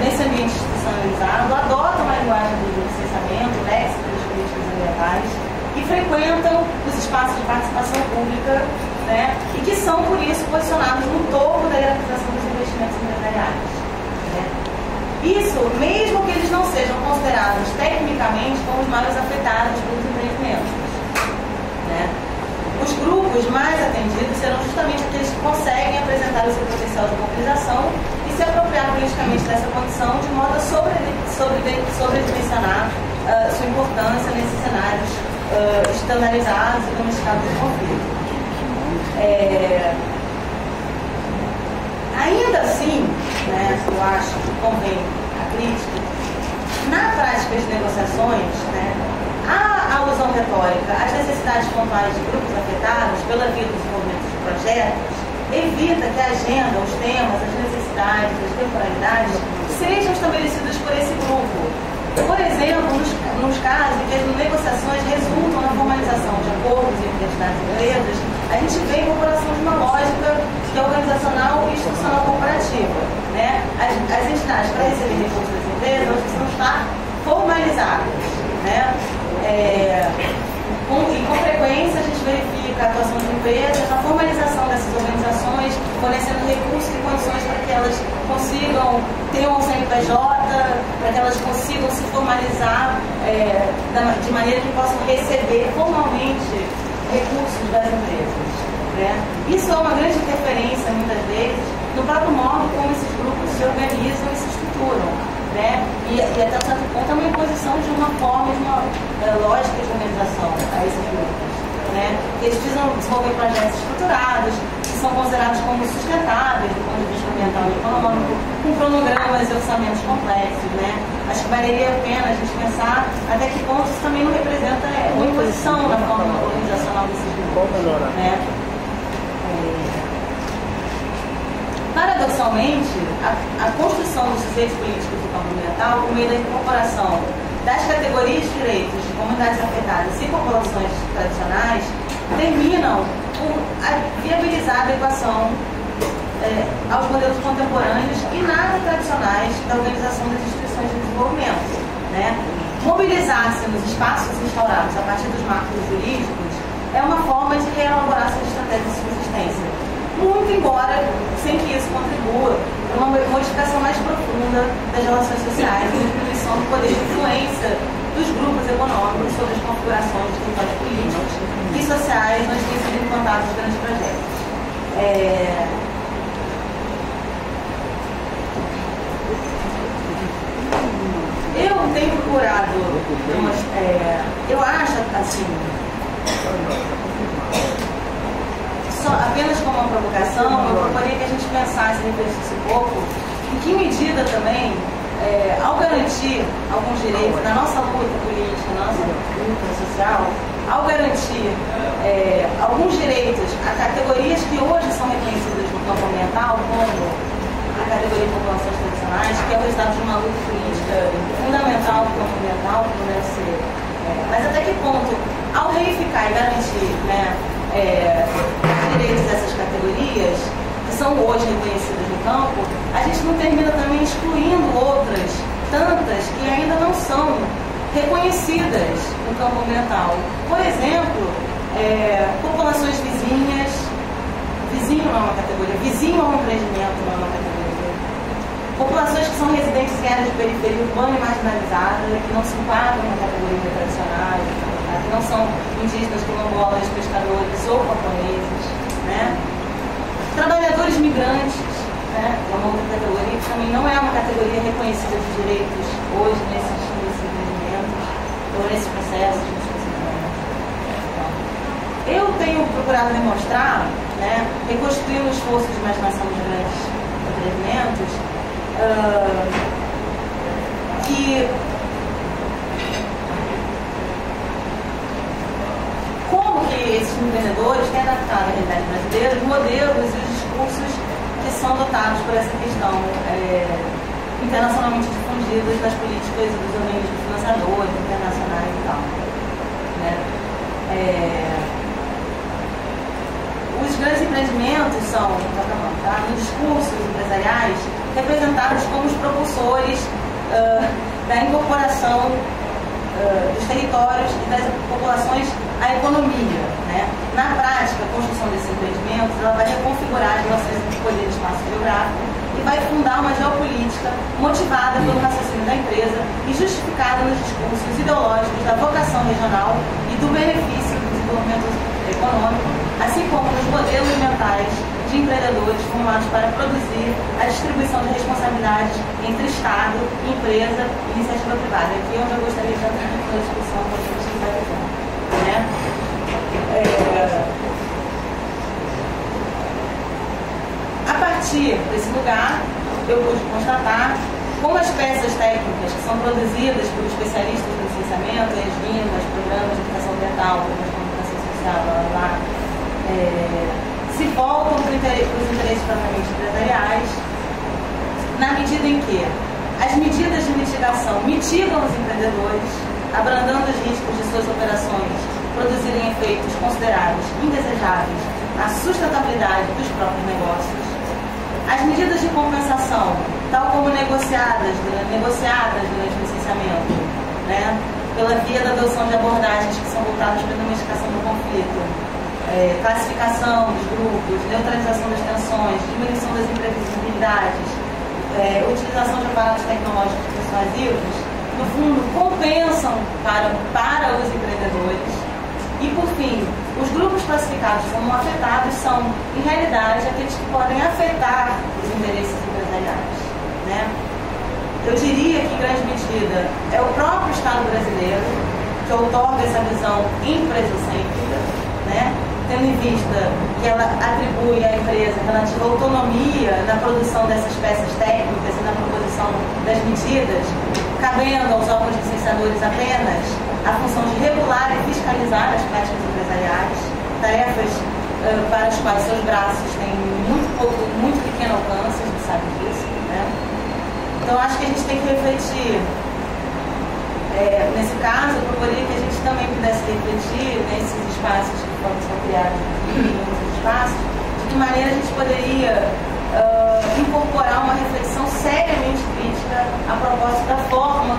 nesse ambiente institucionalizado, adotam a linguagem do licenciamento, léxico das políticas ambientais e frequentam os espaços de participação pública, né, e que são, por isso, posicionados no topo da hierarquização dos investimentos empresariais. Né. Isso, mesmo que eles não sejam considerados tecnicamente como os maiores afetados pelos empreendimentos. Né. Os grupos mais atendidos serão justamente aqueles que conseguem apresentar o seu potencial de mobilização e se apropriar politicamente dessa condição de modo a sobredimensionar sua importância nesses cenários estandarizados e domesticados de conflito. Ainda assim, né, eu acho que convém a crítica, na prática de negociações, né, a alusão retórica às necessidades pontuais de grupos afetados pela via do desenvolvimento de projetos evita que a agenda, os temas, as necessidades, as temporalidades sejam estabelecidos por esse grupo. Por exemplo, nos casos em que as negociações resultam na formalização de acordos entre entidades e empresas, a gente vê a incorporação de uma lógica que é organizacional e institucional corporativa. Né? As entidades, para receber recursos das empresas, elas precisam estar formalizadas. Né? Com frequência, a gente verifica a atuação de empresas na formalização dessas organizações, fornecendo recursos e condições para que elas consigam ter um CNPJ, para que elas consigam se formalizar de maneira que possam receber formalmente recursos das empresas. Né? Isso é uma grande interferência, muitas vezes, no próprio modo como esses grupos se organizam e se estruturam. Né? E até certo ponto é uma imposição de uma forma, de uma lógica de organização a esses grupos. Né? Eles precisam desenvolver projetos estruturados, que são considerados como sustentáveis do ponto de vista ambiental e econômico, com cronogramas e orçamentos complexos. Né? Acho que valeria a pena a gente pensar até que ponto isso também não representa uma imposição na forma organizacional desses grupos. Né? Paradoxalmente, a construção dos sujeitos políticos do campo ambiental, por meio da incorporação das categorias de direitos de comunidades afetadas e populações tradicionais, terminam por viabilizar a adequação aos modelos contemporâneos e nada tradicionais da organização das instituições de desenvolvimento. Né? Mobilizar-se nos espaços instaurados a partir dos marcos jurídicos é uma forma de reelaborar suas estratégias de subsistência. Muito embora, sem que isso contribua para uma modificação mais profunda das relações sociais e diminuição do poder de influência dos grupos econômicos sobre as configurações de territórios políticos e sociais onde têm sido implantados os grandes projetos. Eu tenho procurado, eu acho assim, apenas como uma provocação, eu gostaria que a gente pensasse, refletisse um pouco, em que medida também, ao garantir alguns direitos na nossa luta política, na nossa luta social, ao garantir alguns direitos a categorias que hoje são reconhecidas no campo ambiental, como a categoria de populações tradicionais, que é o resultado de uma luta política fundamental do campo ambiental, que deve ser. Mas até que ponto, ao reificar e garantir, né, os direitos dessas categorias, que são hoje reconhecidas no campo, a gente não termina também excluindo outras, tantas que ainda não são reconhecidas no campo ambiental. Por exemplo, populações vizinhas, vizinho não é uma categoria, vizinho a um empreendimento não é uma categoria. Populações que são residentes em áreas de periferia urbana e marginalizada, que não se enquadram na categoria tradicional, que não são indígenas, quilombolas, pescadores ou camponeses, né? Trabalhadores migrantes, né? É uma outra categoria que também não é uma categoria reconhecida de direitos hoje nesses empreendimentos ou nesses processos. Então, eu tenho procurado demonstrar, né, reconstruindo o esforço de imaginação dos grandes empreendimentos, que como que esses empreendedores têm adaptado à realidade brasileira os modelos e os discursos que são adotados por essa questão internacionalmente difundidas das políticas e dos organismos financiadores internacionais e tal. Né? Os grandes empreendimentos são, nos discursos empresariais, representados como os propulsores da incorporação dos territórios e das populações à economia, né? Na prática, a construção desses empreendimentos ela vai reconfigurar as relações entre poder e espaço geográfico e vai fundar uma geopolítica motivada pelo raciocínio da empresa e justificada nos discursos ideológicos da vocação regional e do benefício do desenvolvimento econômico, assim como nos modelos mentais de empreendedores formulados para produzir a distribuição de responsabilidades entre Estado, empresa e iniciativa privada. Aqui é onde eu gostaria de entrar na discussão com a gente vai fazer, né? A partir desse lugar, eu pude constatar como as peças técnicas que são produzidas por especialistas do licenciamento, as guindas, programas de educação ambiental, programas de comunicação social, se voltam para os interesses propriamente empresariais, na medida em que as medidas de mitigação mitigam os empreendedores, abrandando os riscos de suas operações produzirem efeitos considerados indesejáveis à sustentabilidade dos próprios negócios. As medidas de compensação, tal como negociadas durante o licenciamento, né, pela via da adoção de abordagens que são voltadas para a domesticação do conflito, classificação dos grupos, neutralização das tensões, diminuição das imprevisibilidades, utilização de aparatos tecnológicos persuasivos, no fundo, compensam para os empreendedores. E, por fim, os grupos classificados como afetados são, em realidade, aqueles que podem afetar os interesses empresariais, né? Eu diria que, em grande medida, é o próprio Estado brasileiro que outorga essa visão empresocêntrica, né? Tendo em vista que ela atribui à empresa relativa autonomia na produção dessas peças técnicas e na proposição das medidas, cabendo aos órgãos licenciadores apenas a função de regular e fiscalizar as práticas empresariais, tarefas para as quais seus braços têm muito pequeno alcance, a gente sabe disso, né? Então, acho que a gente tem que refletir. Nesse caso, eu proporia que a gente também pudesse refletir nesses espaços que são criados aqui, em outros espaços, de que maneira a gente poderia incorporar uma reflexão seriamente crítica a propósito da forma